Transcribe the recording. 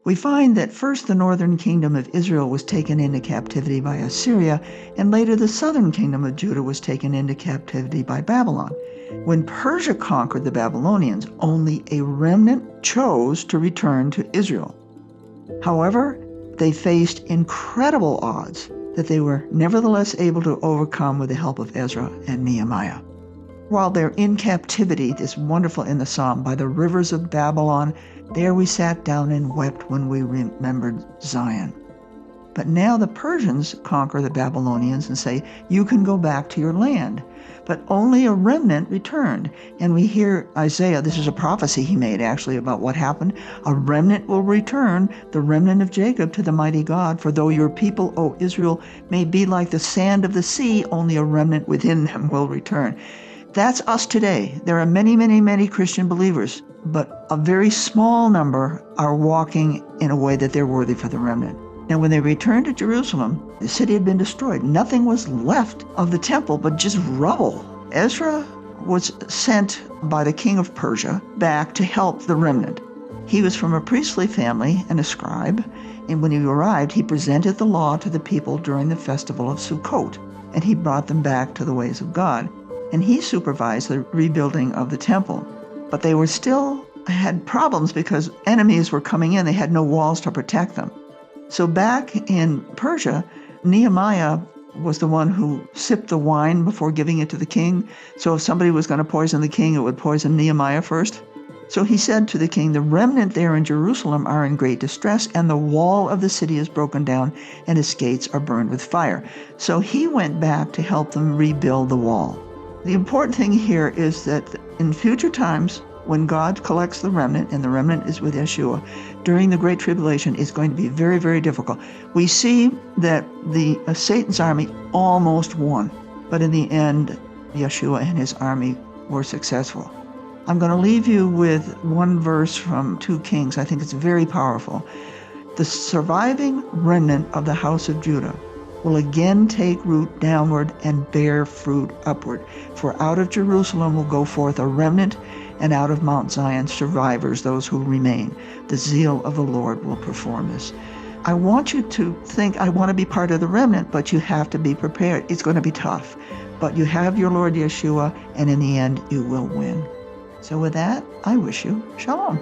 We find that first the northern kingdom of Israel was taken into captivity by Assyria, and later the southern kingdom of Judah was taken into captivity by Babylon. When Persia conquered the Babylonians, only a remnant chose to return to Israel. However, they faced incredible odds that they were nevertheless able to overcome with the help of Ezra and Nehemiah. While they're in captivity, it's wonderful in the psalm, by the rivers of Babylon, there we sat down and wept when we remembered Zion. But now the Persians conquer the Babylonians and say, you can go back to your land. But only a remnant returned. And we hear Isaiah, this is a prophecy he made actually about what happened. A remnant will return, the remnant of Jacob, to the mighty God. For though your people, O Israel, may be like the sand of the sea, only a remnant within them will return. That's us today. There are many, many, many Christian believers, but a very small number are walking in a way that they're worthy for the remnant. Now, when they returned to Jerusalem, the city had been destroyed. Nothing was left of the temple but just rubble. Ezra was sent by the king of Persia back to help the remnant. He was from a priestly family and a scribe, and when he arrived, he presented the law to the people during the festival of Sukkot, and he brought them back to the ways of God. And he supervised the rebuilding of the temple. But they were still had problems because enemies were coming in. They had no walls to protect them. So back in Persia, Nehemiah was the one who sipped the wine before giving it to the king. So if somebody was going to poison the king, it would poison Nehemiah first. So he said to the king, the remnant there in Jerusalem are in great distress, and the wall of the city is broken down, and its gates are burned with fire. So he went back to help them rebuild the wall. The important thing here is that in future times, when God collects the remnant, and the remnant is with Yeshua, during the Great Tribulation, it's going to be very, very difficult. We see that Satan's army almost won, but in the end, Yeshua and his army were successful. I'm going to leave you with one verse from 2 Kings. I think it's very powerful. The surviving remnant of the house of Judah will again take root downward and bear fruit upward. For out of Jerusalem will go forth a remnant, and out of Mount Zion survivors, those who remain. The zeal of the Lord will perform this. I want you to think, I want to be part of the remnant, but you have to be prepared. It's going to be tough. But you have your Lord Yeshua, and in the end, you will win. So with that, I wish you shalom.